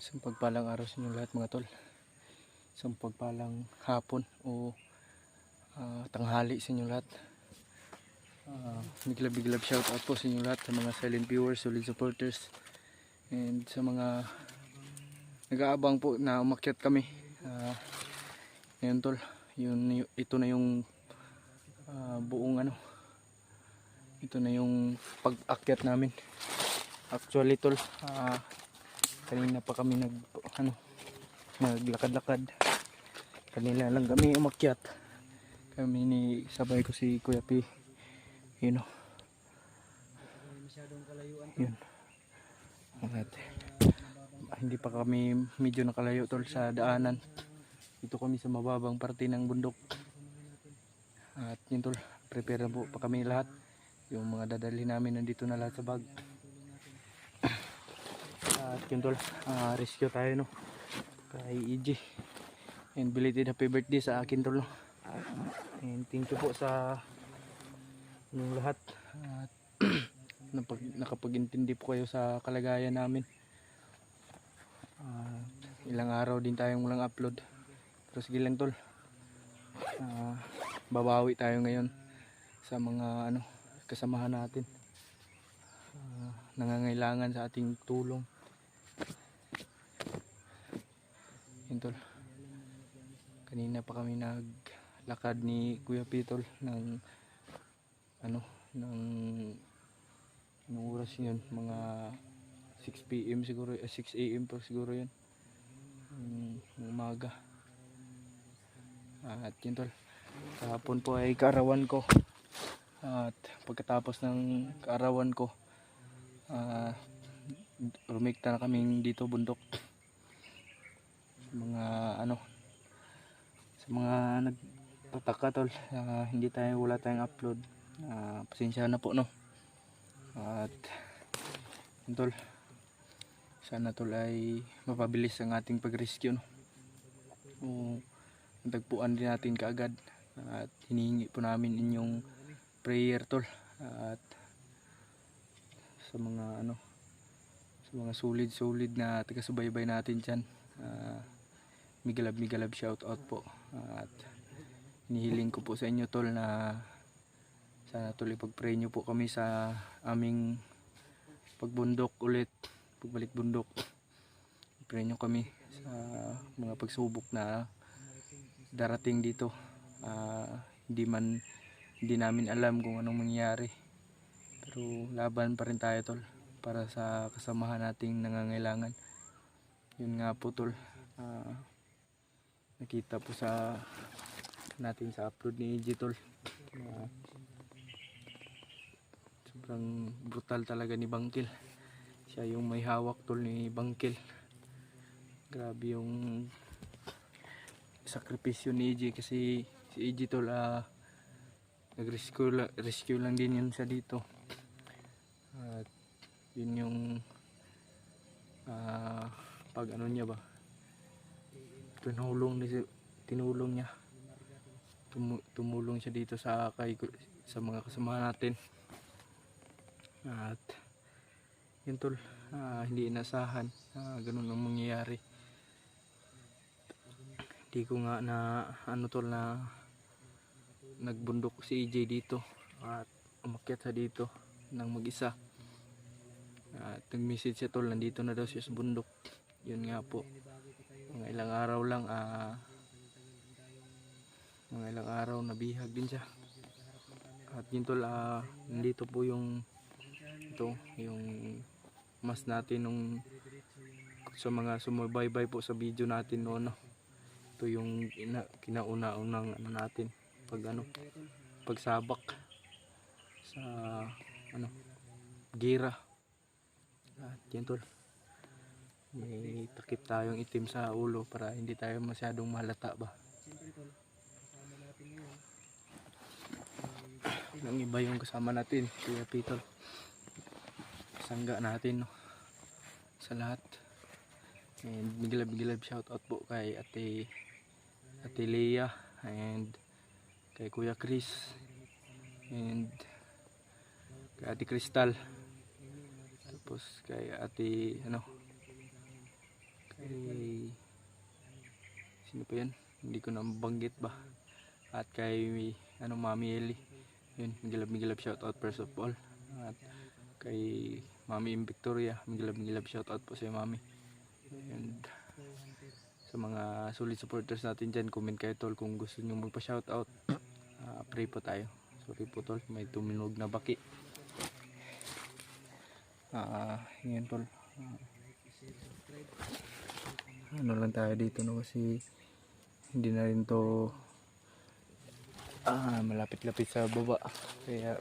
Isang pagpalang araw sa inyo lahat mga tol. Isang pagpalang hapon o tanghali sa inyo lahat. Biglab shout out po sa inyo lahat, sa mga silent viewers, solid supporters, and sa mga nag-aabang po na umakyat kami. Ngayon tol, ito na yung buong ito na yung pag-akyat namin. Actually tol, kanina pa kami naglakad-lakad. Kanina lang kami umakyat. Kami ni sabay ko si Kuya P. Yun o. Yun. At hindi pa kami medyo nakalayo tol sa daanan. Dito kami sa mababang parte ng bundok. At yun tol, prepare na po pa kami lahat. Yung mga dadalhin namin nandito na lahat sa bag. At yun tol, rescue tayo no kay EG. And belated happy birthday sa akin tol no. And thank you po sa yung lahat. At nakapag-intindi po kayo sa kalagayan namin. Ilang araw din tayong walang upload. Pero sige lang tol, babawi tayo ngayon sa mga kasamahan natin, nangangailangan sa ating tulong. Yun tol, kanina pa kami naglakad ni Kuya Pitol ng anong oras yun, mga 6 PM siguro, 6 AM po siguro yun, umaga. At yun tol, kahapon po ay kaarawan ko. At pagkatapos ng kaarawan ko, rumikta na kaming dito bundok. Sa mga nagtataka tol, wala tayong upload, pasensya na po no. At yun tol, sana tol ay mapabilis ang ating pag-rescue no. Natagpuan din natin kaagad. At hinihingi po namin inyong prayer tol. At sa mga solid na taga-subaybay natin dyan, migalab shout out po. At hinihiling ko po sa inyo tol na sana tol ipag-pray nyo po kami sa aming pagbundok ulit, pagbalik bundok. Pray nyo kami sa mga pagsubok na darating dito. Hindi namin alam kung anong mangyayari, pero laban pa rin tayo tol para sa kasamahan nating nangangailangan. Yun nga po tol, nakita po sa natin sa upload ni EG tol, sobrang brutal talaga ni Bangkil. Siya yung may hawak tol ni Bangkil. Grabe yung sakripisyo ni EG, kasi si EG tol nag-rescue lang din yun siya dito. At yun yung pag niya ba, tinulong niya, tumulong siya dito sa mga kasama natin. At yun tol, hindi inasahan ganun ang mangyayari. Di ko nga na tol na nagbundok si EJ dito at umakyat sa dito nang mag-isa. At nag-message siya tol, nandito na daw siya sa bundok. Yun nga po, mga ilang araw nabihag din siya. At yun tol, nandito po yung mas natin sa mga sumubaybay po sa video natin noon no. Ito yung kinauna-unang natin pagsabak sa gira. At yan tol, may takip tayong itim sa ulo para hindi tayo masyadong mahalata ba. Nang iba yung kasama natin, Kuya Pitol, sangga natin no, sa lahat. And bigilab shout out po kay Ate Leah, and kay Kuya Chris, and kay Ate Crystal, tapos kay kay sino pa yan, hindi ko na mabanggit ba, at kay Mami Eli, yun, migilab shoutout first of all, at kay Mami Victoria, migilab shoutout po sa Mami, and sa mga solid supporters natin dyan, comment kayo tol kung gusto nyo magpa shoutout. Pray po tayo. Sorry po tol, may tuminog na baki. Yan tol, ano lang tayo dito no, kasi hindi na rin to malapit-lapit sa baba, kaya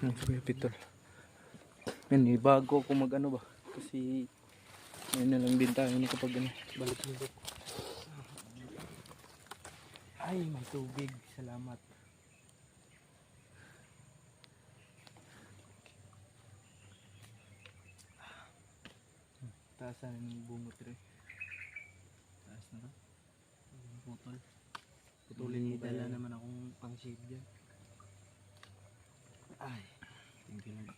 malapit tol. Yan, bago ako mag ano ba, kasi ngayon na lang din tayo nakapag ano, balik-balik. Ay, may tubig, salamat. Taasan ng bumot rin. Taas na ba? Putol. Putulin mo dala naman akong pang shade dyan. Ay, thank you lang.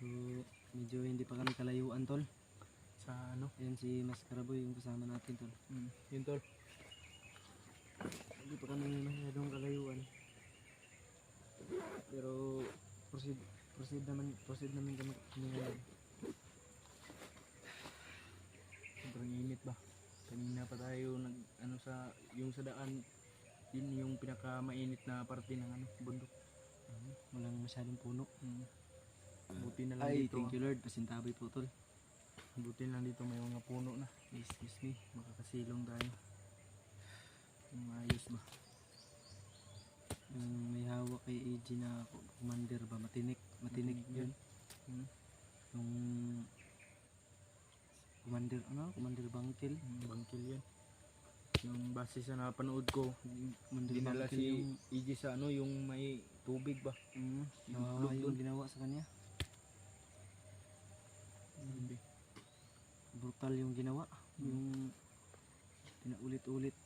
So, medyo hindi pa kami kalayuan tol. Sa ano? Ayan si Mascaraboy yung kasama natin tol. Yun tol. Hindi pa kami masyadong kalayuan. Pero proceed naman kami ngayon. Sobrang init ba? Kanina pa tayo nag ano sa yung sa daan, yun yung pinaka mainit na parte ng ano, bundok. Walang masyadong puno. Buti na lang dito. Thank you Lord, pasintabi po tol. Buti na lang dito may mga puno na. Excuse me, makakasilong tayo. Ayos ba? May hawak kay AG na commander ba, matinik yun. Yung commander Bangkil. Bangkil yun. Yung base sa napanood ko, dinala si AG sa ano, yung may tubig ba. Yung ginawa sa kanya. Brutal yung ginawa. Yung pinaulit-ulit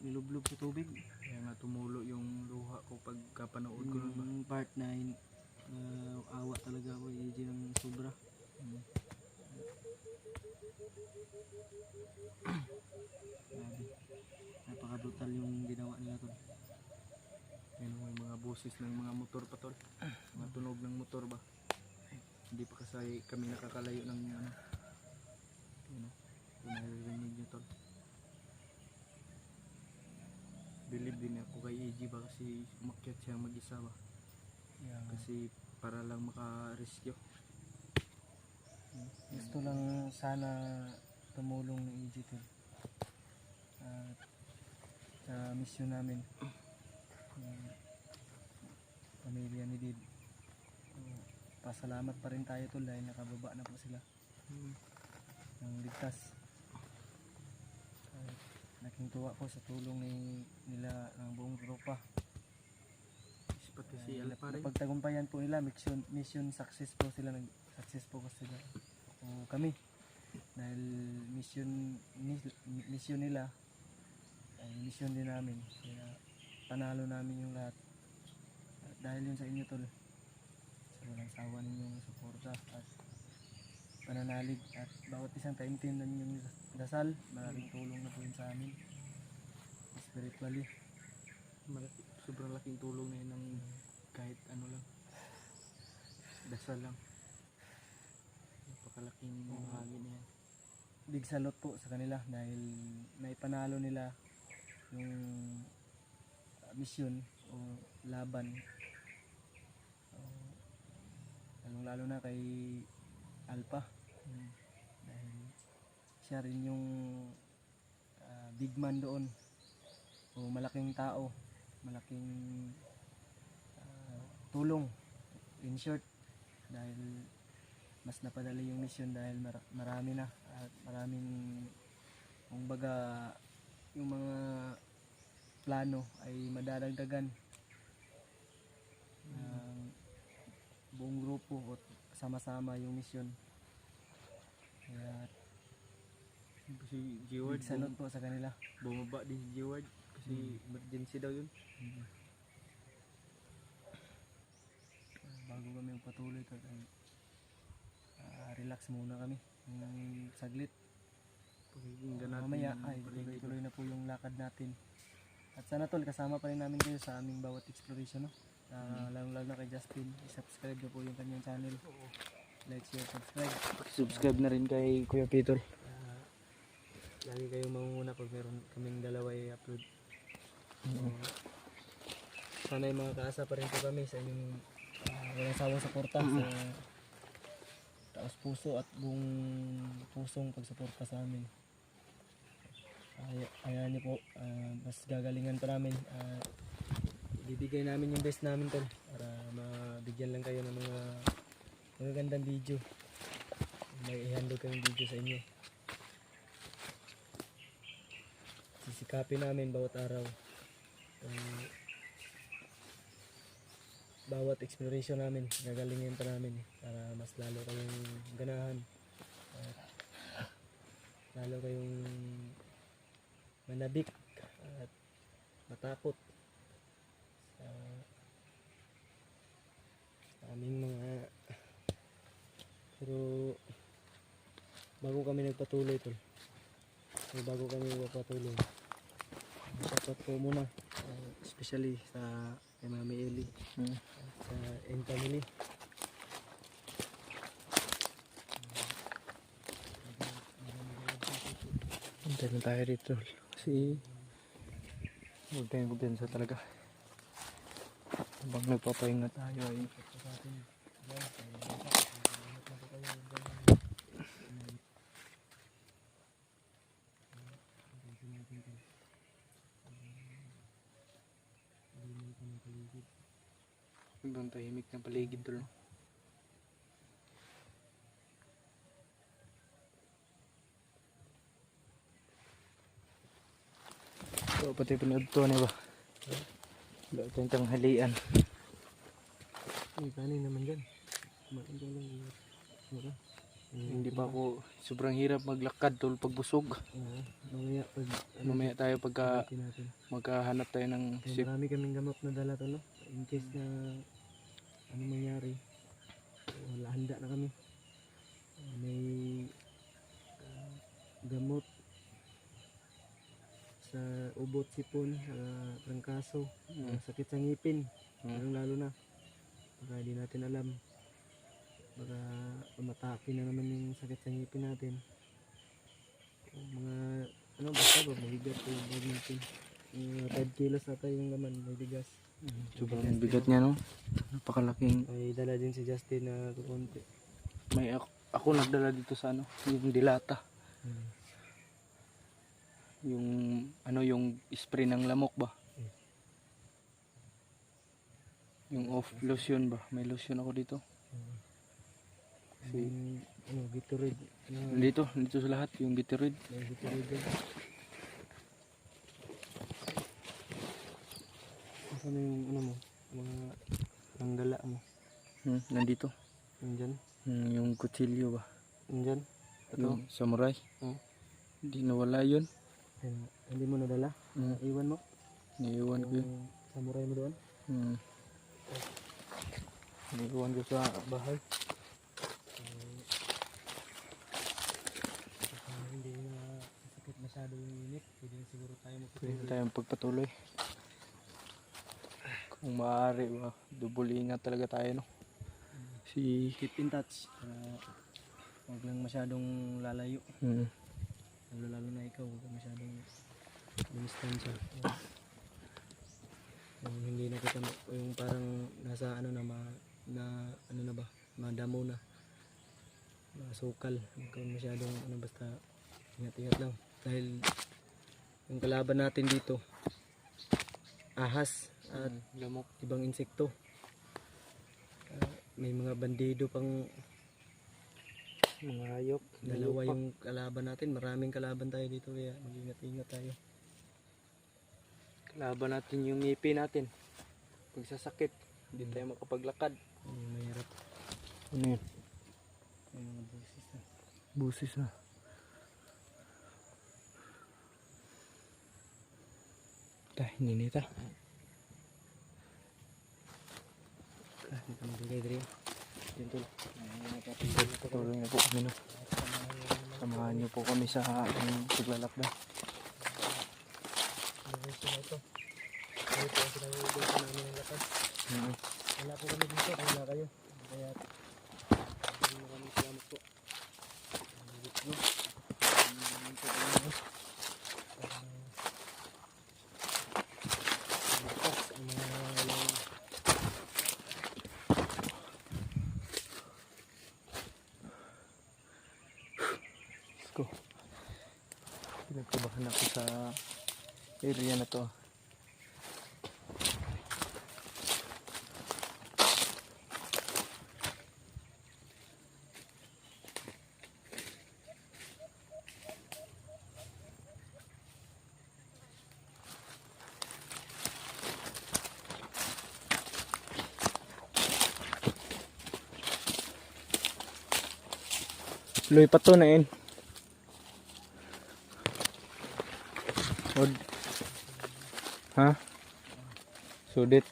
nilublob sa tubig. Kaya nga tumulo yung luha ko pagkapanood ko nun ba. Part 9, awa talaga ako AJ ng sobra. Grabe, napaka brutal yung ginawa nila tol. Yan, may mga boses ng mga motor pa tol, mga tunog ng motor ba. Hindi pa kasi kami nakakalayo ng ano, kung naririnig nyo tol. Believe din ako kay AG ba, kasi umakyat siya mag-isa ba. Kasi para lang maka-rescue. Gusto lang sana tumulong ni AG tol sa mission namin, pamilya ni Did. Pasalamat pa rin tayo tol dahil nakababa na po sila ng ligtas. Laking tuwa po sa tulong nila ng buong grupa. Pati si Alpa rin. Pagtagumpayan po nila, mission success po sila, success po sila. Kami dahil mission nila ay mission din namin, kaya panalo namin yung lahat. Dahil yun sa inyo tol, sa walang sawa ninyong suporta at pananalig, at bawat isang kaintindihan yung dasal, malaking tulong na po yun sa amin spiritually. Sobrang laking tulong na yun ng kahit ano lang, dasal lang. Napakalaking hangin na yan. Big salute po sa kanila dahil naipanalo nila yung mission o laban, lalo na kay Alpa, dahil siya rin yung big man doon, o malaking tao, malaking tulong in short, dahil mas napadali yung mission dahil marami na at maraming, kumbaga yung mga plano ay madadagdagan ng buong grupo at sama-sama yung misyon. Kaya Si Jeward, big salute po sa kanila. bumaba din si Jeward kasi emergency daw yun. Bago kami patuloy tol, ay relax muna kami ng saglit. Pakinggan natin Mamaya yung ay paligid. tuloy na po yung lakad natin. At sana tol, kasama pa rin namin kayo sa aming bawat exploration, no? Lalo na kay Justin, i-subscribe na po yung kanyang channel. Like, share, subscribe. Subscribe na rin kay Kuya Peter. Lagi kayong mangunguna pag meron kaming dalawa i-upload. Sana ay makakaasa pa rin po kami sa inyong walang sawang suporta sa taos puso at buong pusong pagsuporta sa amin. Ayahan niyo po, mas gagalingan pa namin. Ibibigay namin yung best namin tol para mabigyan lang kayo ng mga magagandang video. May i-handle kaming video sa inyo. Sisikapin namin bawat araw. Bawat exploration namin, gagalingin pa namin para mas lalo kayong ganahan. At lalo kayong manabik at matakot sa aming mga. Pero bago kami nagpatuloy tol, dapat po muna, especially sa kay Mami Eli at sa N family. Antay na tayo dito kasi huwag tayong magdansa talaga. Habang nagpapahinga tayo ay doon tahimik ng paligid doon. So pati panood to na ba? Wala tayong tanghalian. May kanin naman dyan. Kumain ka lang. Hindi pa ako sobrang hirap maglakad tol pag busog. Mamaya pag Mamaya tayo pagka natin. magkahanap tayo ng Kaya marami kaming gamot na dala to, no? In case na ano mangyari, wala, handa na kami. May gamot sa ubot, sipon, trangkaso, sakit sa ngipin, lalo na. Baka di natin alam. Baka umatake na naman yung sakit sa ngipin natin. Mga ano, basta ba mabigat yung ngipin. 5 kilos ata yung laman, may bigas. sobrang bigat niya no. Napakalaking. May dala din si Justin na kukunti. May ako nagdala dito sa ano, yung dilata. Yung ano, yung spray ng lamok ba? Yung off lotion ba? May lotion ako dito. Kasi Ano, Gatorade. dito sa lahat yung Gatorade. May Gatorade din. Asan na yung ano mo? Mga panggala mo? Nandito. Nandyan? Yung kutsilyo ba? Nandyan? Ito? Yung samurai. Oo. Hindi nawala yun. Hindi mo nadala? Iwan mo? Naiwan ko yun. Yung samurai mo doon? Naiwan ko sa bahay. Hindi na sakit masyado yung init. Pwede na siguro tayo Pwede tayong pagpatuloy. Kung maaari ba, double ingat talaga tayo no. keep in touch. Huwag lang masyadong lalayo. Lalo na ikaw, huwag kang masyadong lumistansya. Yung hindi na kita yung parang nasa ano na ano na ba, madamo na, masukal. Huwag kang masyadong ano, basta ingat-ingat lang. Dahil yung kalaban natin dito, ahas at Lamok. ibang insekto. May mga bandido pang Mga hayop. dalawa yung kalaban natin. Maraming kalaban tayo dito, kaya mag-ingat-ingat tayo. Laban natin yung ngipin natin. Pag sasakit, hindi tayo makapaglakad. Mahirap. Ano yun? May mga busis na. Busis na. Tay, ninita. Dito magbigay diri. Dito. Patuloy na po kami na. Samahan niyo po kami sa ating paglalakbay. Ito. Ito ang pinag-uubay ko namin ng lakas. Wala po kami dito, wala kayo. Kaya maraming salamat po. Let's go. Pinagkabahan ako sa area na to. Luy pa to na yun. Od. Ha? Sudit.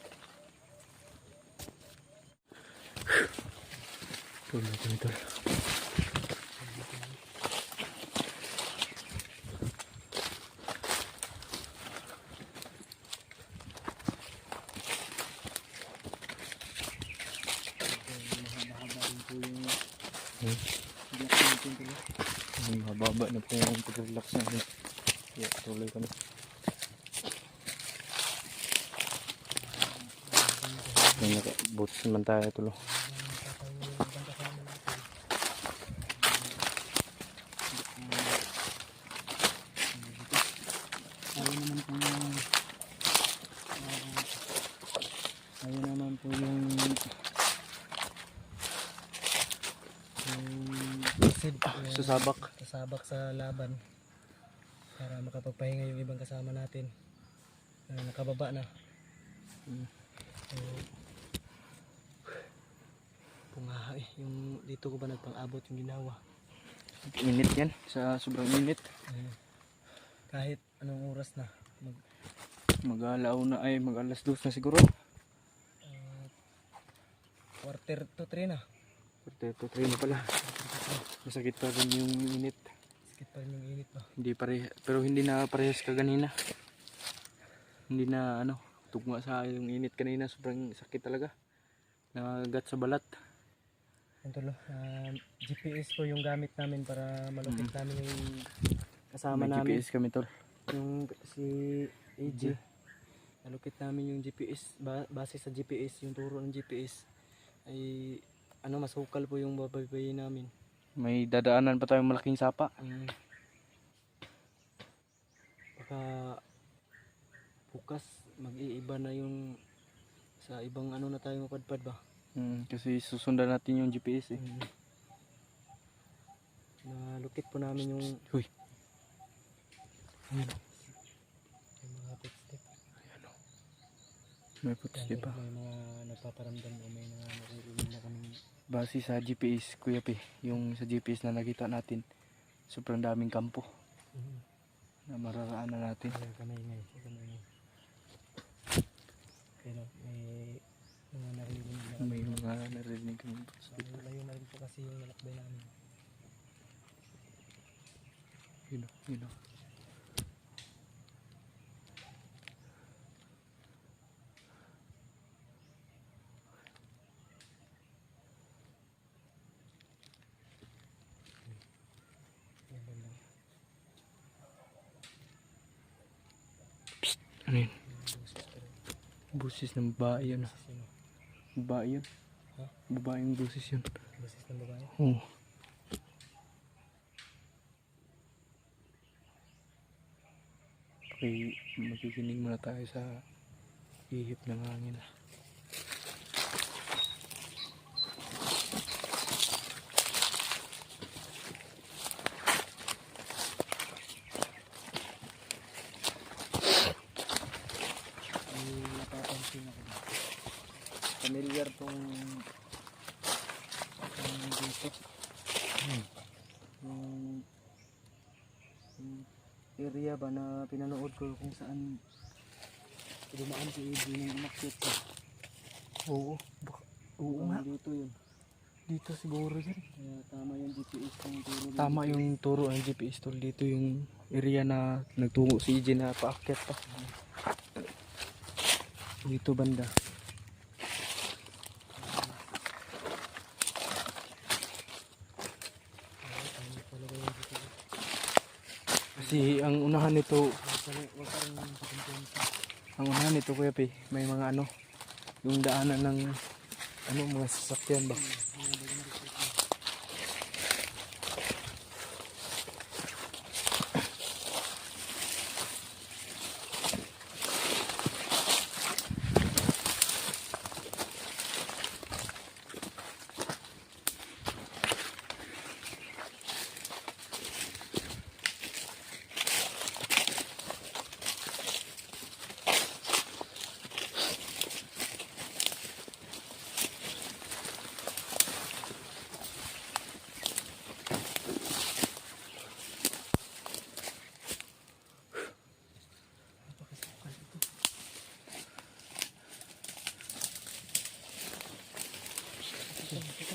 Tuloy kami tol. Mababa na po yung pag-relax namin. Kaya tuloy kami. May naka-boots naman tayo tulo. Ayun naman po yung sasabak sa laban para makapagpahinga yung ibang kasama natin na nakababa na. Pungaha yung dito ko ba nagpang-abot yung ginawa. Init yan, sa sobrang init. Kahit anong oras na Mag-alaw na ay mag-alas 2 na siguro. quarter to 3 na. Quarter to 3 na pala. Masakit pa rin yung init. Sakit pa rin yung init pa. Hindi pero hindi na parehas kaganina. Hindi na tugma sa yung init kanina, sobrang sakit talaga. Nagagat sa balat. Antulo, GPS po yung gamit namin para malupit namin yung kasama May namin. GPS kami tol. Yung si AJ. Nalukit namin yung GPS base sa GPS, yung turo ng GPS ay masukal po yung babaybayin namin. May dadaanan pa tayong malaking sapa. Baka bukas mag-iiba na yung sa ibang na tayo mapadpad ba. Kasi susundan natin yung GPS eh. Nalukit po namin yung Huy. yung mga footstep. May puti pa. May mga napaparamdam o may mga naririnig na kami. Base sa GPS Kuya P, yung sa GPS na nakita natin, sobrang daming kampo na mararaanan natin. Kamay-ingay. Pero may mga naririnig na. May mga narinig kami footstep. Layo na rin po kasi yung nalakbay namin. Yun o. Ano yun? Busis ng babae yun. Babae yun. Ha? Babaeng busis yun. Basis ng babae? Oo. Okay, makikinig muna tayo sa ihip ng hangin. Napapansin ako. Familiar tong ito. Yung, yung area ba na pinanood ko kung saan dumaan si AJ nang umakyat siya. Oo. Oo nga. Dito yun. Dito siguro yan. Kaya tama yung GPS kung turo. Tama yung turo ng GPS tool. Dito yung area na nagtungo si EJ na paakyat pa. Dito banda. Kasi ang unahan nito, Kuya Pi, may mga ano, yung daanan ng ano, mga sasakyan ba?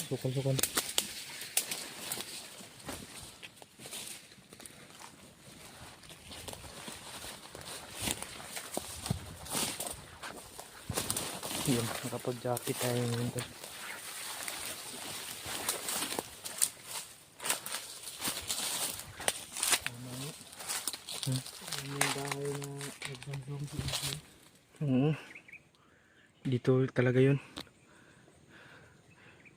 Sukol-sukol. Yun, nakapag-jacket tayo ngayon. Yung bahay na nagzamblong si AJ. Oo. Dito talaga yun.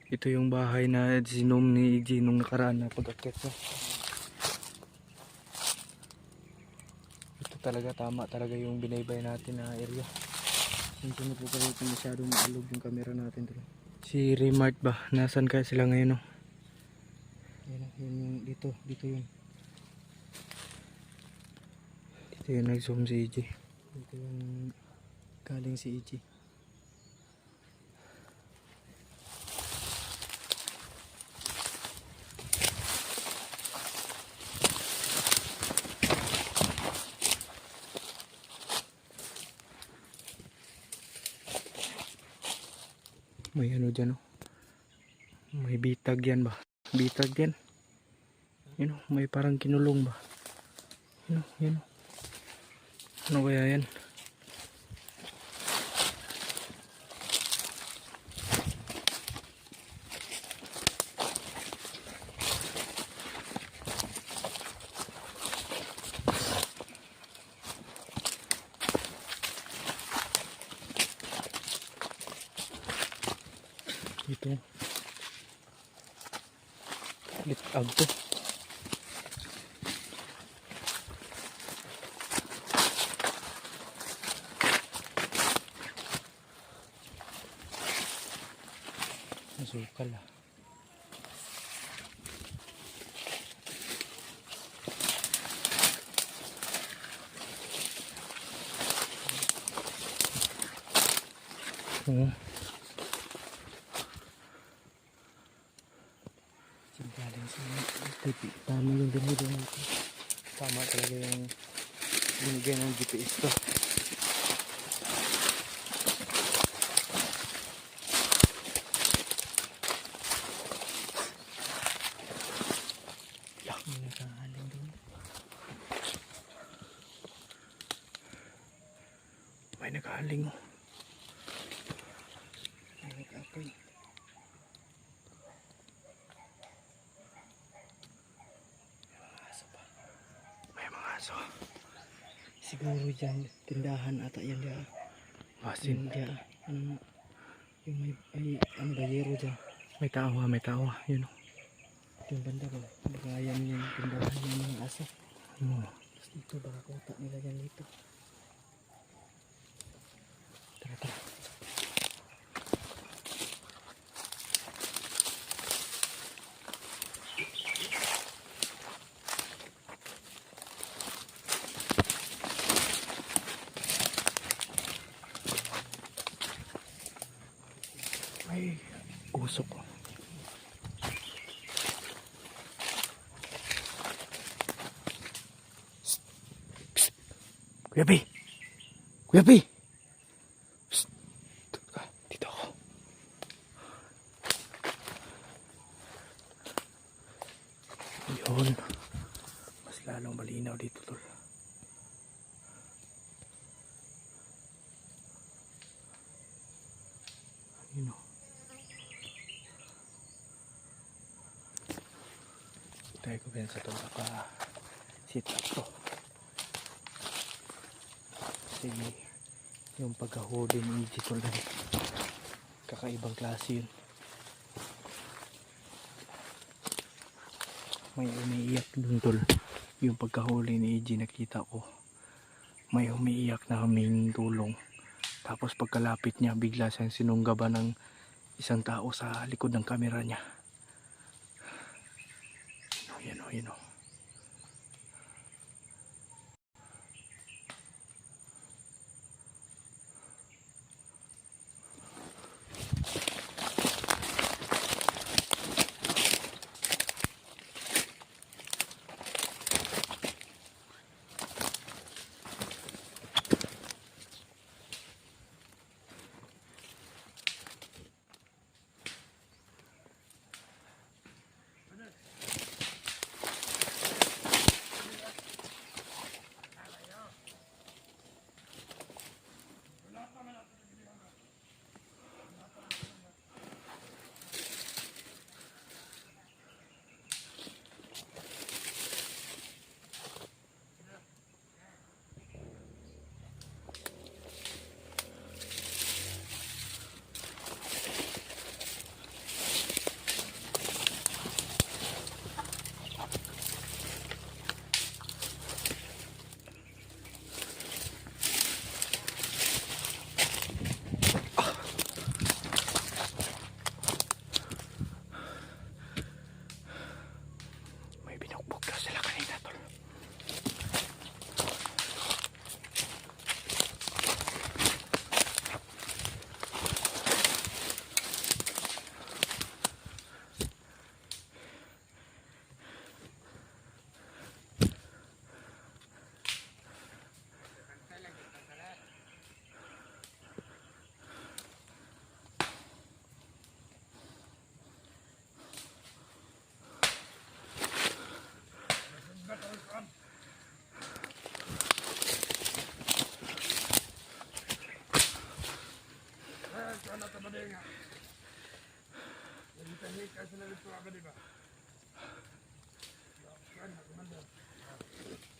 Ito yung bahay na sinom ni EJ nung nakaraan na pag-akyat niya. Ito talaga, tama talaga yung binaybay natin na area. Hindi na po kayo masyadong maalog yung camera natin dito. Si Remart ba? Nasaan kaya sila ngayon? No? Yan, yun yung dito yun. Dito yung nag-zoom si EJ. Dito yung galing si AJ. May ano dyan, oh. May bitag yan ba? Bitag yan. Yun, oh, may parang kinulong ba? Yun, oh, yun. Ano kaya yan? Ito. Litag to. Masukal ah. Oo. Galing sa tama yung binigay natin. Tama talaga yung binigay ng GPS to. May nakahaling doon. May nakahaling, oh. May nakapoy. May mga aso. Siguro dyan, tindahan ata yan dyan. Basin. Dyan, yung may bayero dyan. May tao ah, may tao ah. Yun, oh. Yung banda ba? Baka yan yung tindahan ng mga aso. Oo. Tapos dito, baka kuta nila dyan dito. Tara, tara. May usok, oh. Kuya Pi! Kuya Pi! Psst! Dito ako. Yun. Mas lalong malinaw dito tol. Yun o. Tayo ko sa ito sit up to. Kasi yung pagkahuli ni EJ tol na kakaibang klase yun. May umiiyak dun tol. Yung pagkahuli ni EJ nakita ko. May umiiyak na humingi tulong. Tapos pagkalapit niya bigla siyang sinunggaban ng isang tao sa likod ng kamera niya. Yan o, yan o.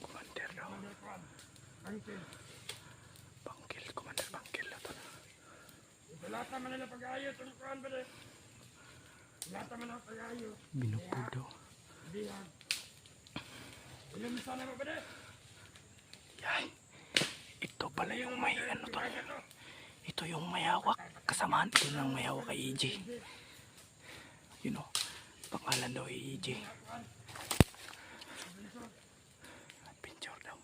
Commander daw. Bangkil, Commander Bangkil na to. Lahat naman nila pag-aayos. Tunukuhan ba din? Lahat naman ang pag-aayos. Binukod daw. Diyan. Ilan sana mo ba din? Yay. Ito pala yung may ano to. Ito yung may hawak. Kasamahan ito ng may hawak kay EJ. You know, pangalan daw ay EJ. Adventure daw.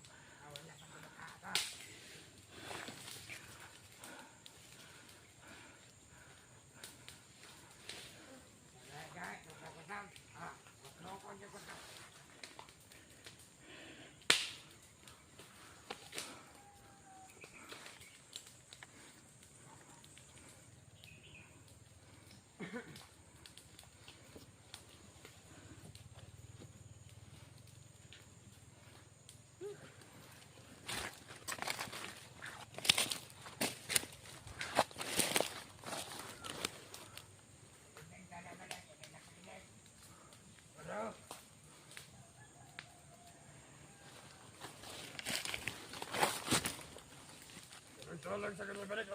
Ito lang sa kanila balik.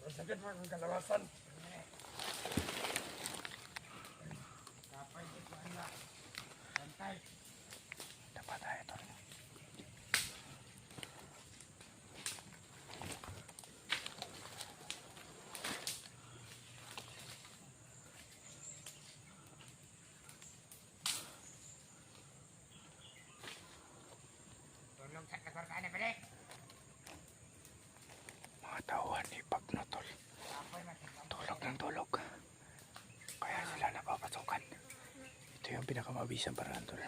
Sakit mo ang kalawasan. Kapay dito ang bantay. Dapat tayo ito. Tulong sa kakorkaan na balik. Mga tauhan ni Pagnotol. Tulog ng tulog. Kaya sila napapasukan. Ito yung pinakamabisang paraan tol.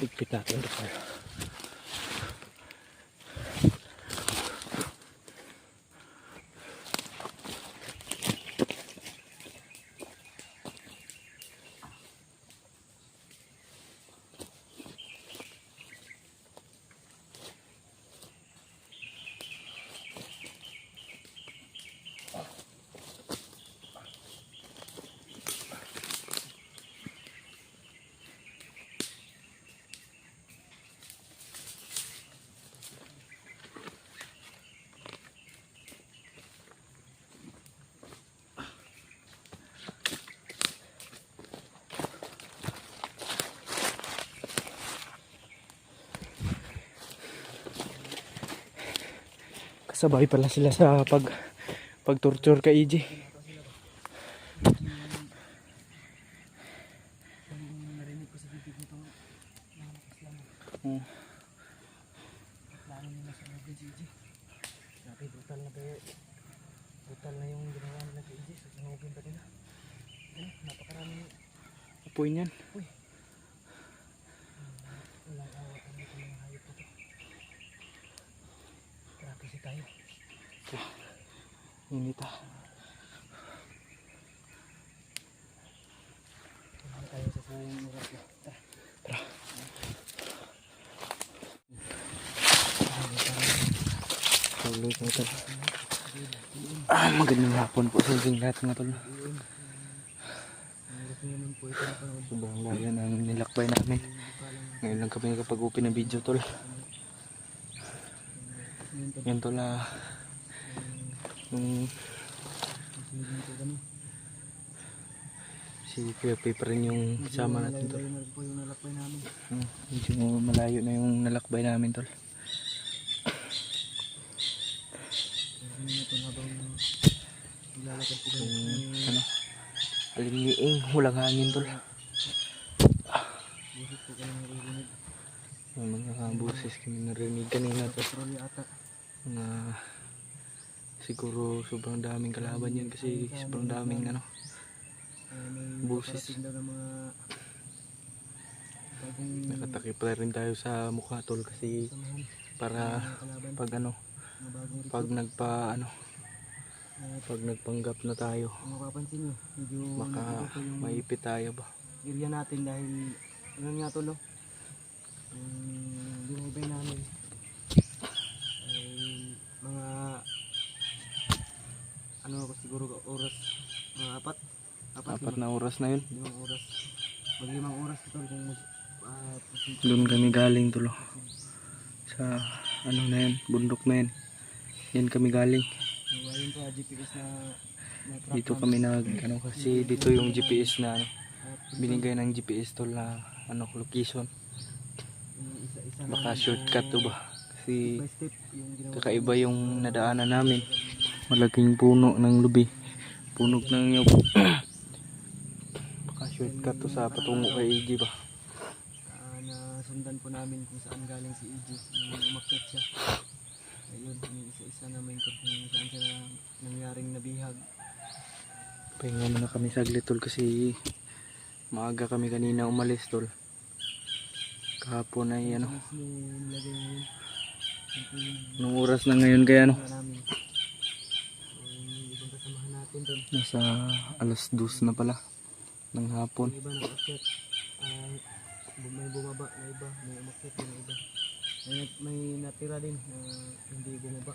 Higpit natin ito tayo. Kasabay pala sila sa pag-torture kay EJ. Narinig ko sa bibig nito malakas lang. Oh. Plano nila sa mga EJ. Grabe, brutal na tayo. Brutal na yung ginawa nila kay EJ. So sinugin pa nila. Napakarami. Apoy niyan. Walang awat ang dito mga hayop na to. Grabe si tayo. Init ah. Hindi tayo sa sayang oras na. Tara. Magandang hapon po sa inyong lahat mga tol. Gusto naman po ito na panood. Sobrang layo ng nilakbay namin. Ngayon lang kami nakapag-open ng video tol. Yan tol yung si Kuya Pay pa rin yung kasama natin tol. Malayo na po yung nalakbay namin. Medyo malayo na yung nalakbay namin tol. Hindi na ito habang naglalakad po kami. Ano? Aliniing, walang hangin tol. Busit po kami naririnig. May mga boses kami narinig kanina tol. Patrol ata. Na siguro sobrang daming kalaban yan kasi sobrang daming ano. May Busis. paparating daw ng mga bagong Nakatakip pa rin tayo sa mukha tol kasi samahan. para Mga kalaban. pag ano, Mga bagong recruit. pag nagpanggap na tayo, Kung mapapansin nyo, medyo baka nandito yung maipit tayo ba. area natin dahil ano nga tulo yung binibay namin ay mga ano ako siguro oras mga Apat na oras na yun. 5 oras mag 5 oras ito kung Doon kami galing tulo. Sa ano na yan, bundok na yan. Yan kami galing. ayun pa GPS na track Dito namin. kami ano kasi dito yung GPS na ano, At binigay ng GPS tol na ano location. yung isa-isa Baka namin, shortcut to ba? Kasi by step yung ginawa kakaiba yung nadaanan namin. Malaking puno ng lubi. Punog ng nyug. Baka shortcut to sa patungo kay EJ ba? na sundan po namin kung saan galing si EJ nung umakyat siya. Ayun, yung isa-isa namin kung saan siya nangyaring nabihag. Pahinga muna kami saglit tol kasi maaga kami kanina umalis tol. Kahapon ay ano, Mas nilagay ngayon. Yun po yung nung oras na ngayon kaya ano, ginawa namin. So, yung ibang kasamahan natin doon. nasa alas 2 na pala ng hapon. Yung iba nakakyat. May bumaba na iba, may umakyat din na iba. May natira din na hindi bumaba.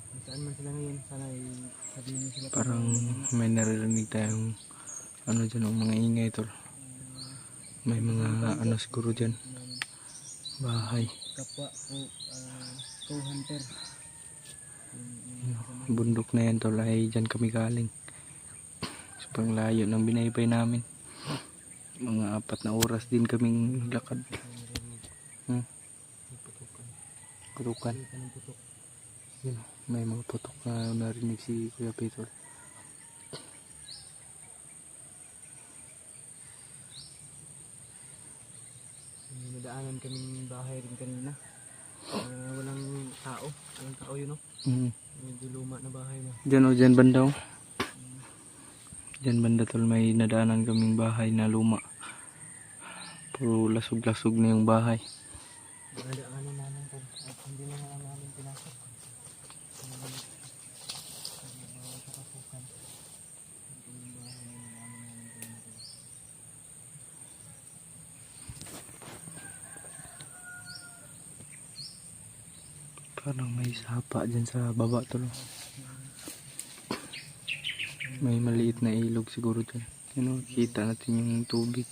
Kung saan man sila ngayon, sana ay sabihin niyo sila. Parang may naririnig tayong ano dyan, ang mga ingay tol. May mga ano siguro dyan, bahay. Kapwa o co-hunter. Bundok na yan tol ay dyan kami galing. Sobrang layo ng binaybay namin. Mga 4 na oras din kaming lakad. Putukan. Yun, may mga putok na narinig si Kuya Petol. Nadaanan kaming bahay rin kanina. Walang tao yun, no? Mm. Medyo luma na bahay na. Dyan o dyan bandaw. Diyan banda tol may nadaanan kaming bahay na luma. Puro lasog-lasog na yung bahay. Ano namin tol. At hindi na namin pinasok. Kapasukan. Ito yung bahay na namin pinasok. Parang may sapa dyan sa baba tol. May maliit na ilog siguro dyan. Kita natin yung tubig.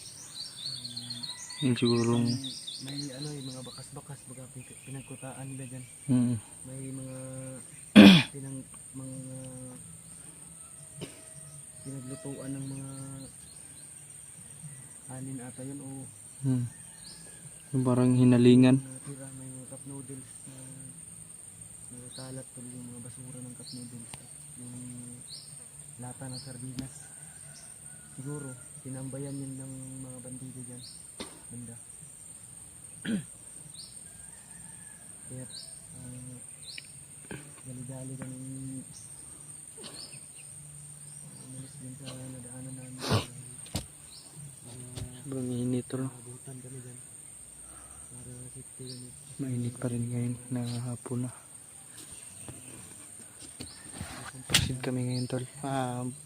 Yun sigurong May ano yung mga bakas-bakas baga pinagkutaan nila dyan. mm, May mga mga pinaglutuan ng mga anin ata yun o yung parang hinalingan. natira. May mga cup noodles na nagkakalat tuloy yung mga basura ng cup noodles at yung lata ng sardinas. Siguro tinambayan yun ng mga bandido dyan banda. Kaya gali-gali kami umalis din sa nadaanan namin. Sobrang init tol. Abutan kami dyan para safety kami. Mainit pa rin ngayon na hapon na. Pasid kami ngayon tol.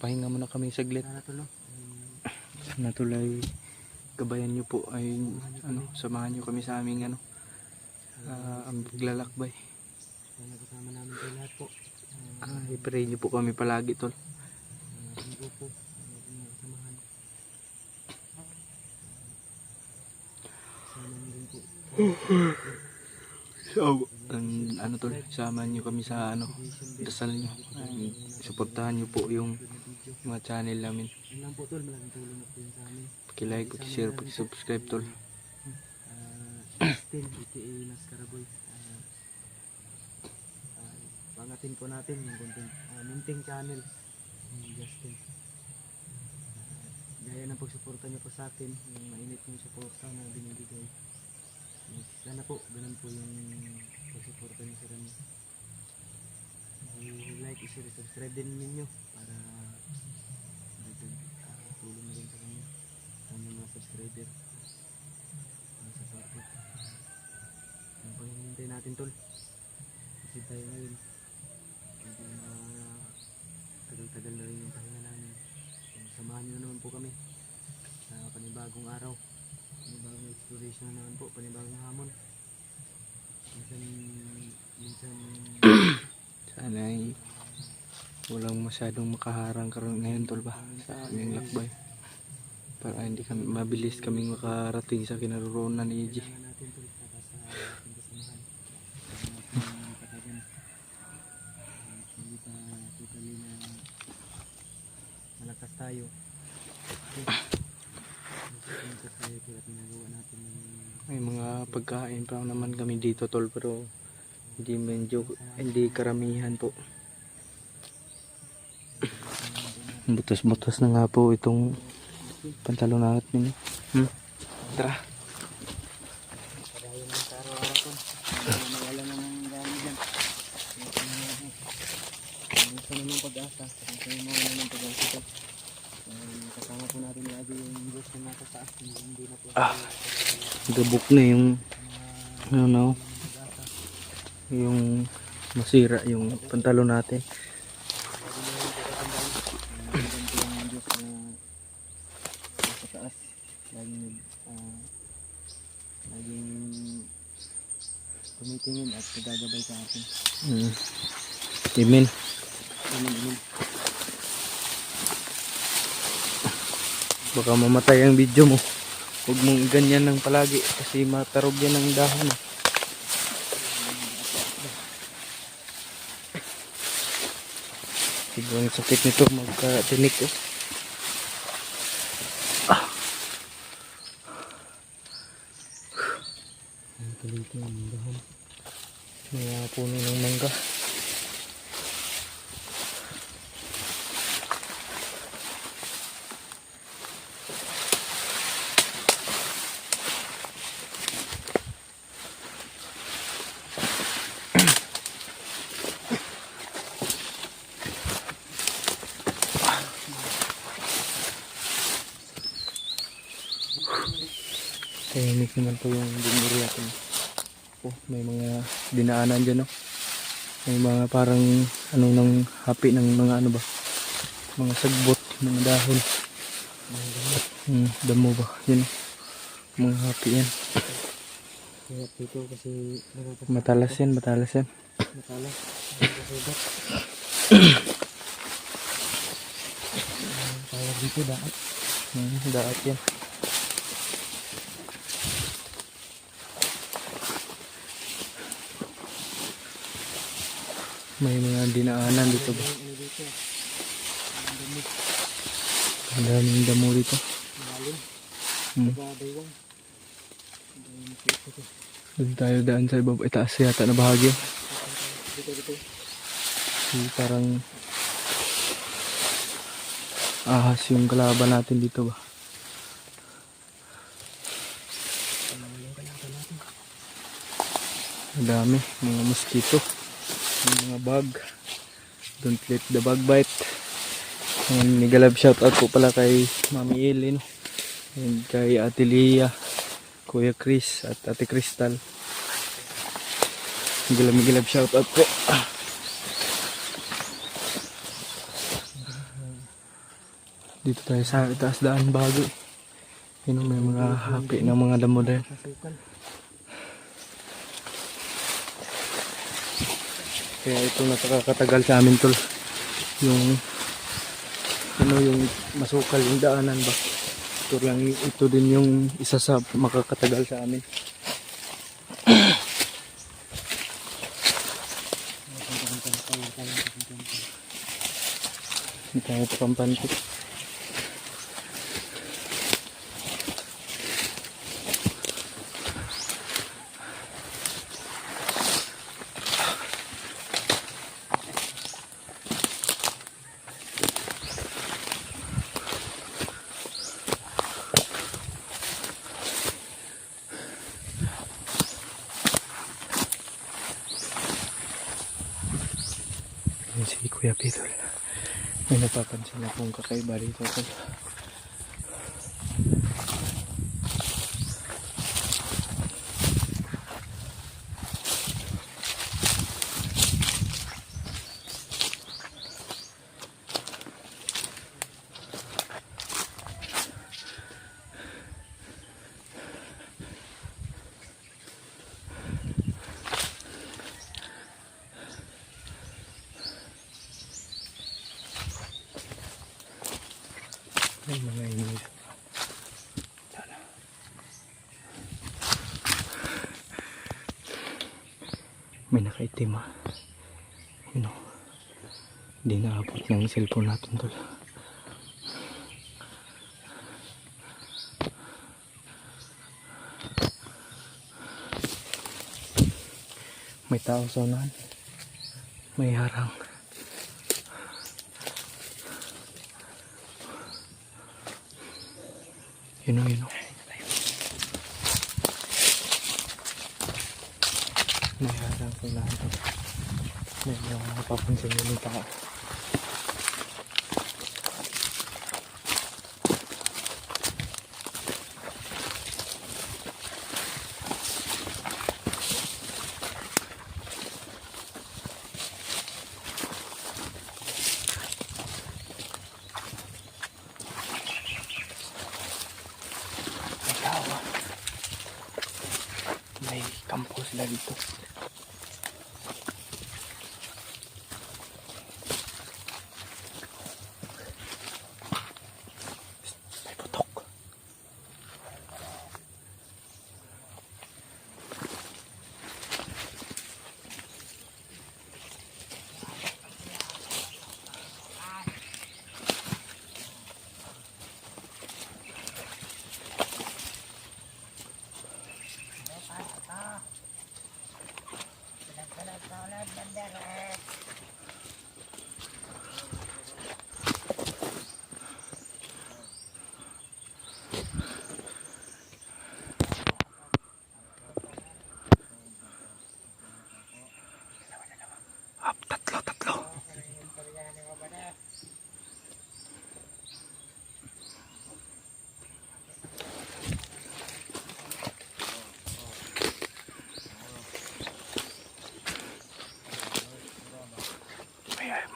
Pahinga muna kami saglit. Sana tulo. Sana tol ay gabayan nyo po ay samahan nyo kami sa aming ang paglalakbay. Sana kasama namin kayo lahat po. I-pray nyo po kami palagi tol. Tingko po. Samahan. Sana nyo rin po. Ano tol, samahan nyo kami sa dasal nyo. Suportahan nyo po yung mga channel namin. Yun lang po tol. Malaking tulong na po yun sa amin. Paki-like, paki-share, paki-subscribe tol. Justin, aka Naskaraboy. Pangatin po natin yung content. Munting channel ni Justin. Gaya ng pagsuporta niyo po sa akin, yung mainit yung suporta na binibigay. Sana po, ganun po yung pagsuporta niyo sa kanya. I-like, i-share, subscribe din ninyo para tulong na rin sa kanya. Sa mga subscriber. Sa support. Ang panghihintay natin tol. Kasi tayo ngayon. Hindi tagal-tagal na rin yung pahinga namin. Samahan nyo naman po kami sa panibagong araw. Panibagong exploration na naman po. Panibagong hamon. Minsan Sana ay walang masyadong makaharang karon ngayon tol ba sa aming lakbay. Para hindi kami mabilis kaming makarating sa kinaroroonan ni EJ. kailangan natin tol para sa ating kasamahan. Sa ating katagan. Hindi pa totally na malakas tayo. Malakas tayo kaya pinagawa natin ng May mga pagkain pa naman kami dito tol pero hindi karamihan po. Butas-butas na nga po itong pantalon natin. Tara. kadayon ng araw-araw tol. Nawala na ng gamit dyan. Minsan na ng pag-asa. Minsan na ng pag-asa tol. Kasama po natin lagi yung Diyos na nasa taas. Hindi na po Gabok na yung yung masira yung pantalon natin. yung Diyos na nasa taas. Laging tumitingin at nagagabay sa atin. Amen. Amen. Baka mamatay ang video mo. Huwag mong ganyan ng palagi kasi matarog yan ng dahon. Siguro ang sakit nito magkatinik eh. Ang kalito ang dahon. May puno ng mangga. Tahimik naman po yung dinuri natin. Oh, may mga dinaanan dyan, no? May mga parang ano nang hapi ng mga ano ba? Mga sagbot, mga dahon. Damo ba? Yan, mga hapi yan. Kaya dito kasi Matalas yan, matalas yan. matalas. Nakakasugat. Tawag dito daat. Daat yan. May mga dinaanan dito ba? Ano dito? Ang dami. Ang daming damo dito. Malalim. Hmm. Babaywang. Ang dami dito. Doon tayo daan sa ibaba. Itaas yata na bahagi. Dito. Yung parang ahas yung kalaban natin dito ba? Yung kalaban natin. Ang dami. Mga mosquito. Mga bug. Don't let the bug bite. And nigalab shoutout po pala kay Mami Elin. And kay Ate Lia, Kuya Chris at Ate Crystal. Nigalab shoutout po. Dito tayo sa itaas daan bago. Yun, may mga hapi ng mga damo din. Kasukan. Kaya ito nakakatagal sa amin tol. Yung yung masukal yung daanan ba. Ito din yung isa sa makakatagal sa amin. Hindi tayo pampantik. Yan si Kuya Pitol. May napapansin akong kakaiba dito tol. Ay, mga inis. May nakaitim ah. Yun o. Hindi naabot ng cellphone natin tol. May tao sa unahan. May harang. Yun o. May harang sa unahan tol. May mga napapansin yun yung tao. May kampo sila dito. May putok.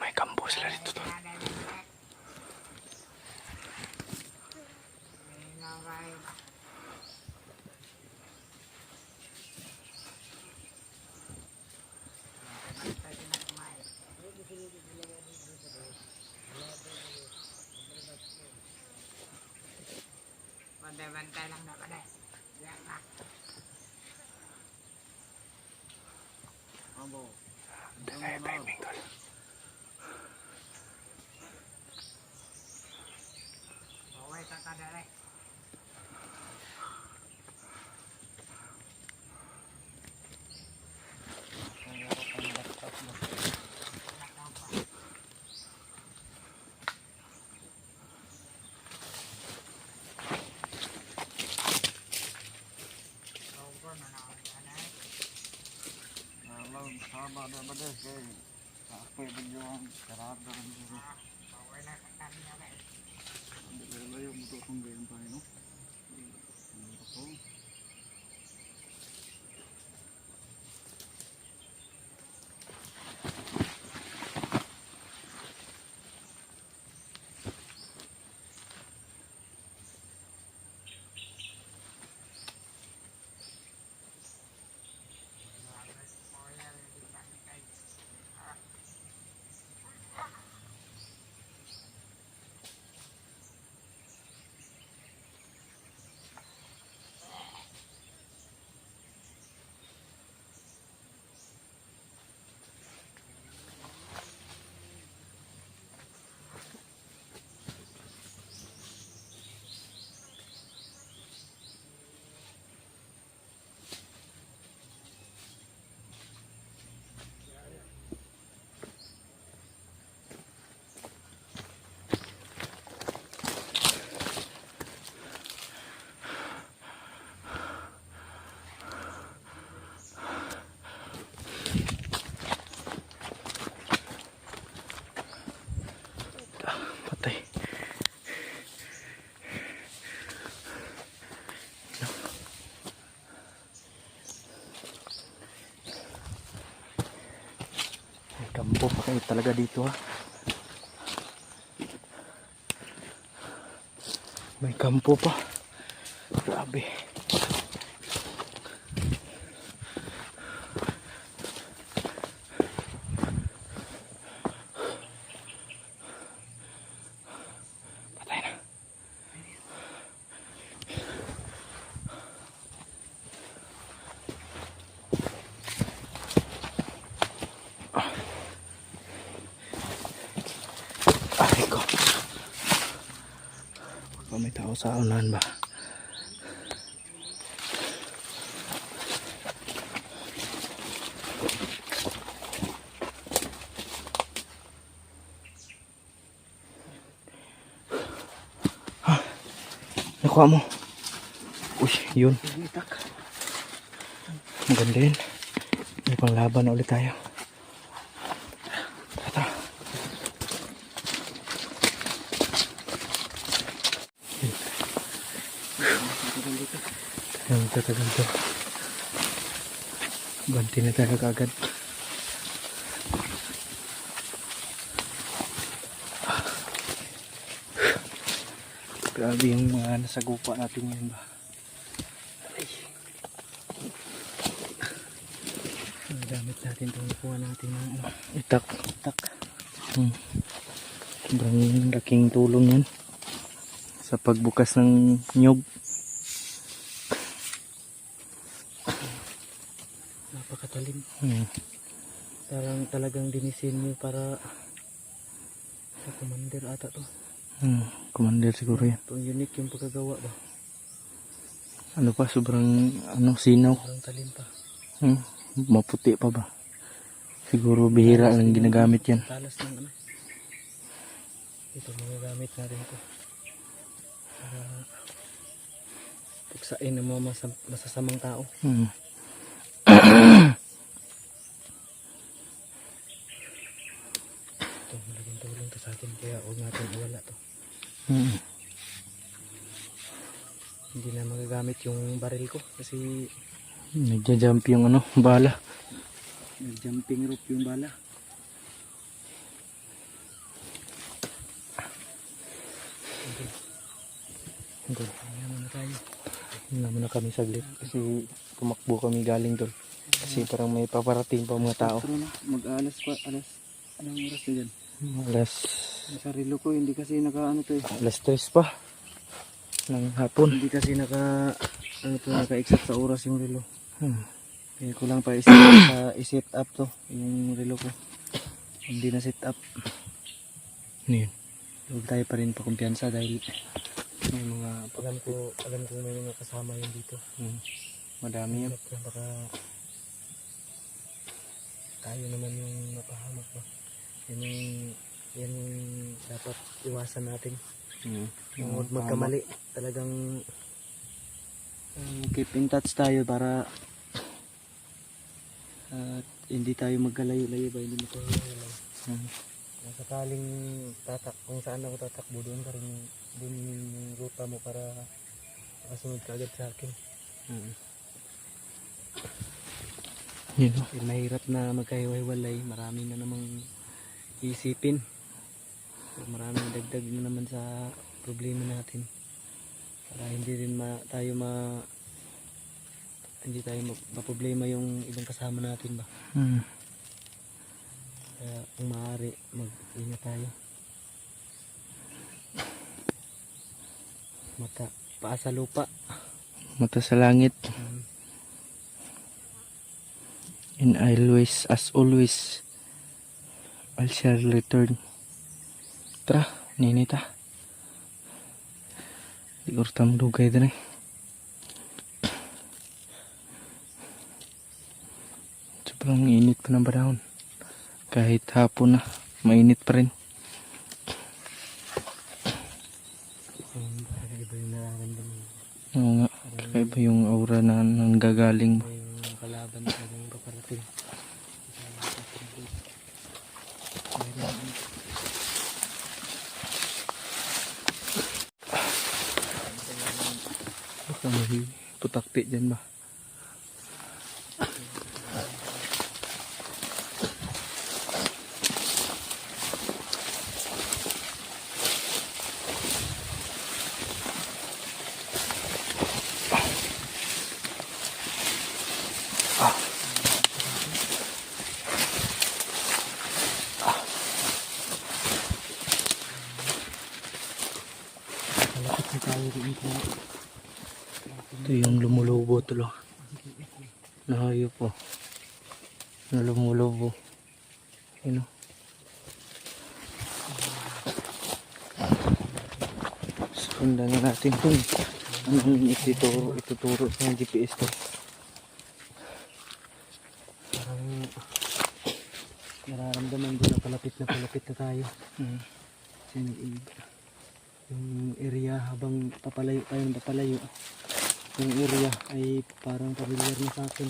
may kampo sila dito tol. Bantay lang na ba deh? Yan na. Abo. Kaya timing tol. Baway ka kada deh. Sama na ba deh kay ako yung sarado rin dito. Baway na ka kanya deh. Hindi layo mo to kung gayon pa no. Ako. Patay. May kampo pa kayo talaga dito ha. May kampo pa. Grabe. Patay na. Ay ko. Baka may tao sa unahan ba? Nakuha mo. Uy, yun. Maganda yun. May panglaban na ulit tayo. Tara. Ang tatagal to. Banti na tayo kagad. Grabe yung mga nasa gupa natin ngayon ba. Ang gamit natin itong nakuha natin ng itak. Sobrang laking tulong yan sa pagbukas ng nyog. Napakatalim. Parang talagang dinisenyo para sa commander ata to. Commander siguro yan. Ito unique yung pagkagawa ba. Ano pa, sobrang sinaw. Parang talim pa. Maputi pa ba? Siguro bihira lang ginagamit yan. Talas ng ano. Ito mga gamit na rin to. Para puksain ng mga masasamang tao. Ito malaking tulong to sa atin kaya huwag natin iwala to. Hindi na magagamit yung baril ko kasi Nagja-jump yung bala. nag-jumping rope yung bala. tol. Kaya muna tayo. Hinga muna kami saglit kasi tumakbo kami galing tol. Kasi parang may paparating pa mga tao. Pero na, mag-alas pa, anong oras na dyan? Alas, Sa relo ko, hindi kasi naka-ano to eh. alas 3 pa ng hapon. Hindi kasi naka-exact sa oras yung relo. Hmm. Kaya ko lang pa i-set up to, yung relo ko. Hindi na set up. Ano yun? Huwag tayo pa rin pakumpiyansa dahil May mga Alam ko may mga kasama yun dito. madami yun. Baka tayo naman yung mapahamak ba. Yan yung dapat iwasan natin. Yung huwag magkamali. Talagang keep in touch tayo para hindi tayo magkalayo-layo ba, hindi mo tayo kung sakaling kung saan ako tatakbo, doon ka rin doon yung ruta mo para makasunod ka agad sa akin. Yun. Eh, mahirap na magkahiwa-hiwalay, marami na namang isipin. Maraming dagdag na naman sa problema natin. Para hindi rin hindi tayo maproblema yung ibang kasama natin ba. Kaya kung maaari, mag-ingat tayo. Paa sa lupa. Mata sa langit. And as always, I shall return. Tara, ninita. Siguro tam dugay din eh. Sobrang init pa ng panahon. Kahit hapon na, mainit pa rin. Iba yung nararamdaman. Oo nga, kakaiba yung aura na nanggagaling mo. Yung kalaban talagang paparating. Baka may putakti dyan ba? Malapit na tayo rin po. Ito yung lumulubo tulo. Nahayo po. Na lumulubo. Yun o. Sundan na natin kung anong ituturo sa GPS to. Parang nararamdaman ko na palapit na tayo. Kasi yung area habang papalayo yung area ay parang familiar na sa akin.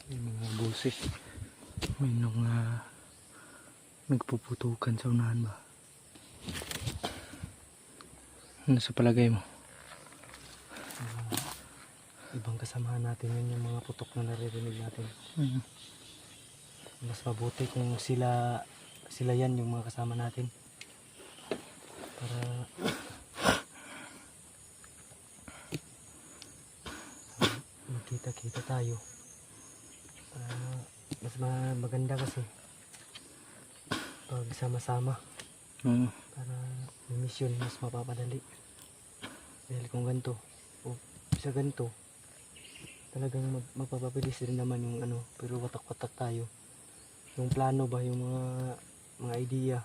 Yung mga boses. May mga nagpuputukan sa unahan ba? Ano sa palagay mo? Ibang kasamahan natin yun, yung mga putok na naririnig natin. Mas mabuti kung sila yan yung mga kasama natin. Para magkita-kita tayo. Mas maganda kasi pag sama-sama para yung mission mas mapapadali. Dahil kung ganito o sa ganito talagang mapapabilis rin naman yung pero watak-watak tayo. Yung plano ba, yung mga idea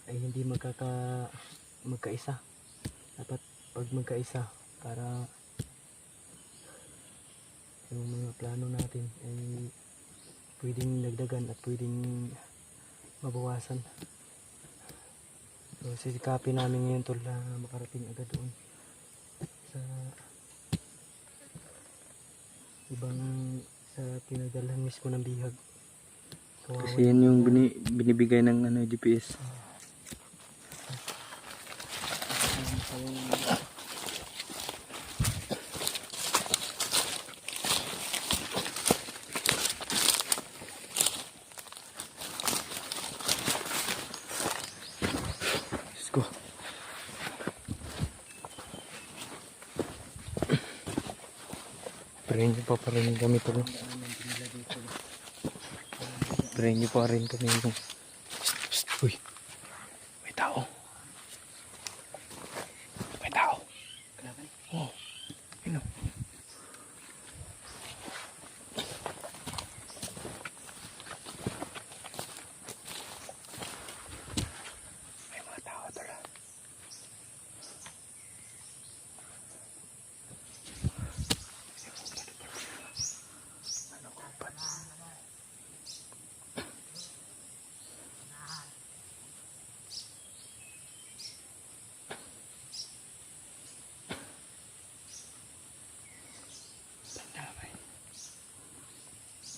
ay hindi magkaisa. Dapat pag magkaisa para yung mga plano natin ay pwedeng dagdagan at pwedeng mabawasan. So sisikapin namin ngayon tol na makarating agad doon sa ibang sa pinagdalhan mismo ng bihag. Kasi yan yung binibigay ng GPS. Pray nyo pa rin kami to. Pray nyo pa rin kami yung... Uy! May tao. May tao. Oh. Yun o. May mga tao tala.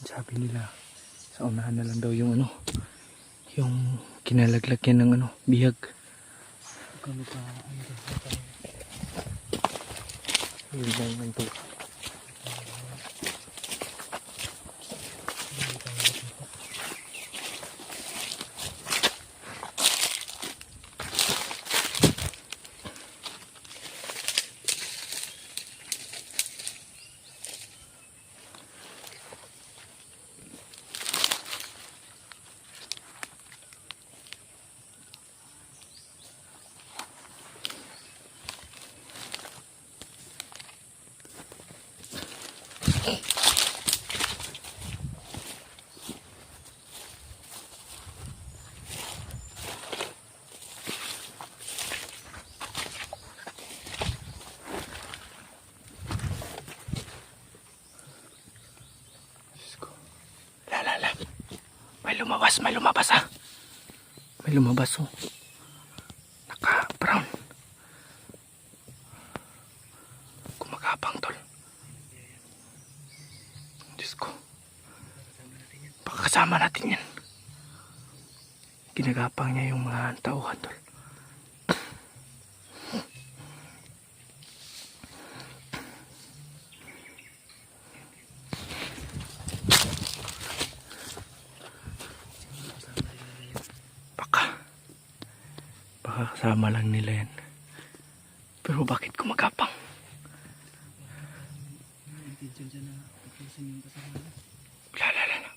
Sabi nila sa unahan na lang daw yung ano, yung kinalaglagyan ng ano, bihag. Kami pa, Yun lang yung to. May lumabas ah. May lumabas oh. Naka-brown. Kumagapang tol. Diyos ko. Baka kasama natin yan. Ginagapang niya yung mga tauhan tol. Baka kasama lang nila yan. Pero bakit kumagapang? intention siya na pupusin yung kasama. Lala.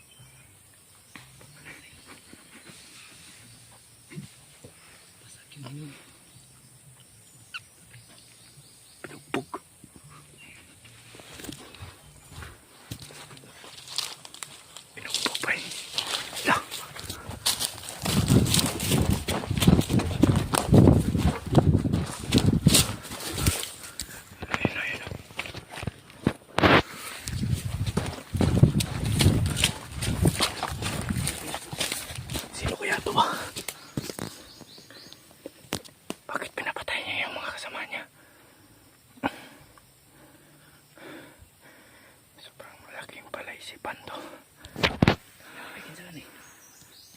Pasakin mo yun. Pinugbog. Pinugbog pa eh. Lah. Bakit pinapatay niya yung mga kasama niya? Sobrang malaking palaisipan to.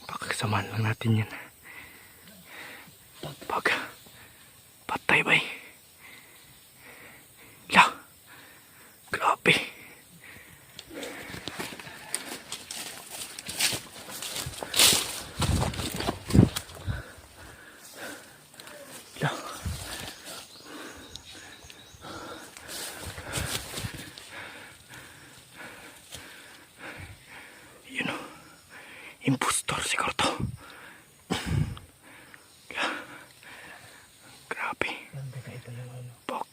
Baka kasamaan lang natin yan. Pag patay ba eh? La! Grabe! Impostor siguro to. Grabe.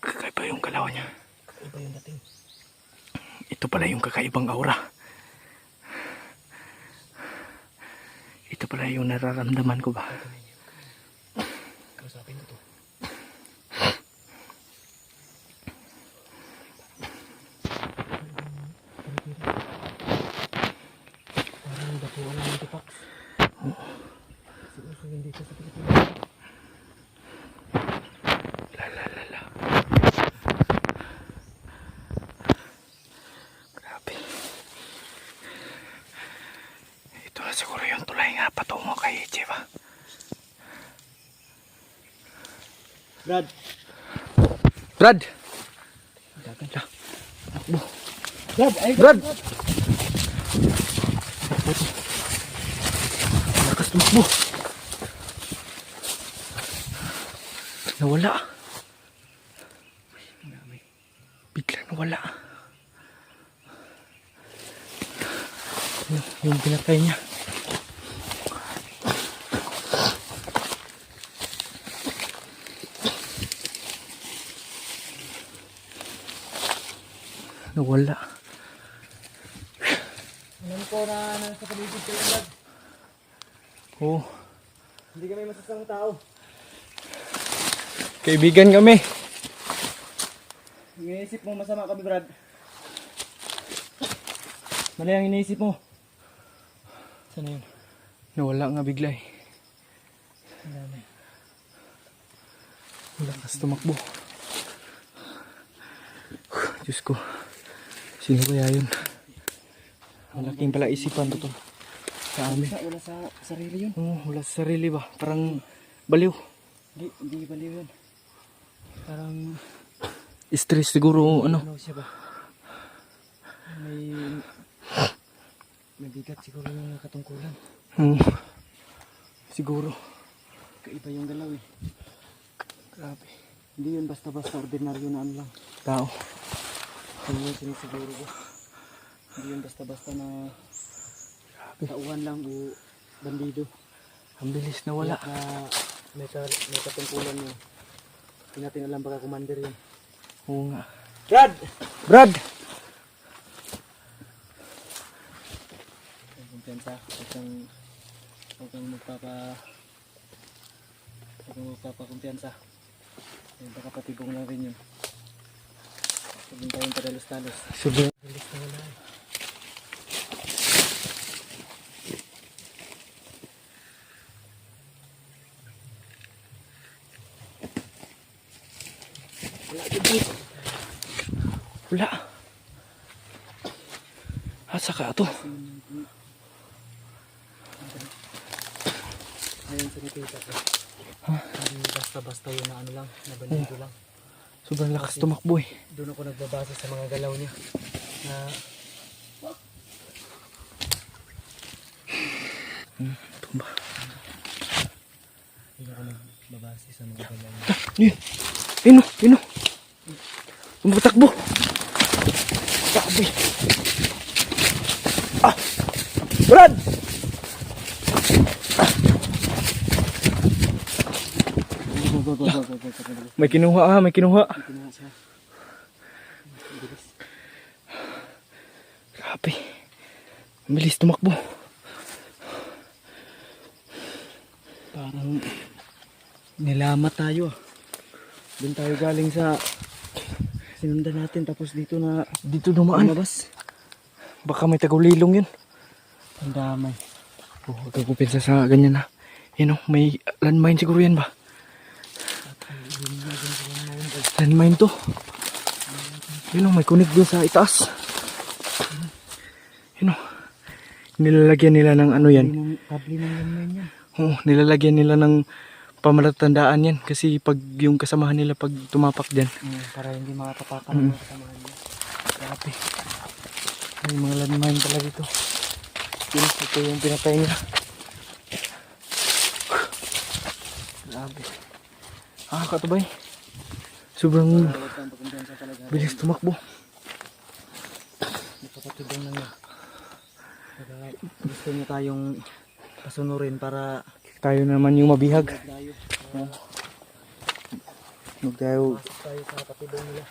Kakaiba yung galaw niya. Kakaiba yung dating. Ito pala yung kakaibang aura. Ito pala yung nararamdaman ko ba? Kausapin ko to. Parang dapuan lang yung tipak. Siguro hindi siya sa Pilipinas. Lala. Grabe. Ito na siguro yung tulay nga patungo kay Jeva. Brad! Brad! Dagan. Takbo. Brad! Ay! Brad! Lakas tumakbo. Nawala. Bigla nawala. Yung pinatay niya. Nawala. Alam ko na nasa paligid kayo, Brad. Oo. Hindi kami masasang tao. Kaibigan kami. Iniisip mo masama kami, Brad. Mali ang iniisip mo. Saan yun? Nawala nga bigla eh. Ang dami. Lakas tumakbo. Diyos ko. Sino kaya yun? Malaking pala isipan to sa amin. Wala sa sarili yun. Wala sa sarili ba? Parang baliw. Hindi baliw yun. Parang Stress siguro ano. ano siya ba? May bigat siguro yung katungkulan. Siguro. Kaiba yung galaw eh. Grabe. Hindi yun basta-basta ordinaryo na ano lang. Tao. Ano yung sinisiguro ko. Hindi yun basta-basta na tauhan lang o bandido. Ang bilis na wala. May katungkulan mo. Hindi natin alam baka commander yun. Oo nga. Brad! Brad! Kumpiyansa. Huwag kang magpapakumpiyansa. Baka patibong na rin yun. Huwag din tayong padalos-talos. Sobrang Bilis na wala eh. wala. Asa ka to? Ngayon sa nakita ko. Hindi basta-basta yun na ano lang, na bandido lang. Sobrang lakas tumakbo eh. Doon ako nagbabase sa mga galaw niya. Na Tumba. doon ako nagbabase sa mga galaw niya. Yun! Yun! Tumatakbo! Grabe! Brad! May kinuha may kinuha. Kinuha siya. Bilis. Grabe. Ang bilis tumakbo. Parang nilamat tayo ah. Doon tayo galing sa sinundan natin tapos dito na Dito dumaan. lumabas. Baka may tagulilong yun. Ang damay. Huwag kang kumpensa sa ganyan na. Yan o, may landmine siguro yan ba? Landmine to. Yun o, may kunig doon sa itaas. Yun o. Nilalagyan nila ng ano yan. Kabli ng lamay niya. Oo, nilalagyan nila ng pamalatandaan yan. Kasi pag yung kasamahan nila pag tumapak dyan. Para hindi makatapakan ng mga kasamahan niya. Grabe. May mga landmine pala dito. Yun, ito yung pinatay nila. Grabe. Katubay. Sobrang Huwag kang pagkumpiyansa talaga. bilis tumakbo. Napapatibong na niya. Kaya gusto niya tayong pasunurin para Tayo naman yung mabihag. tayo. Tayo, Pasok tayo sa patibong nila.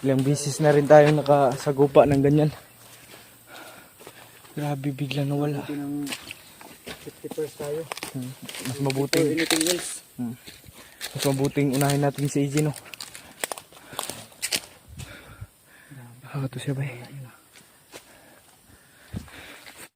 ilang bisis na rin tayong nakasagupa ng ganyan. Grabe, bigla nawala. Buti ng 50% tayo. Mas Or mabuting, anything else. mas mabuting unahin natin si AJ, no? Ito siya ba eh? Wala yun ah.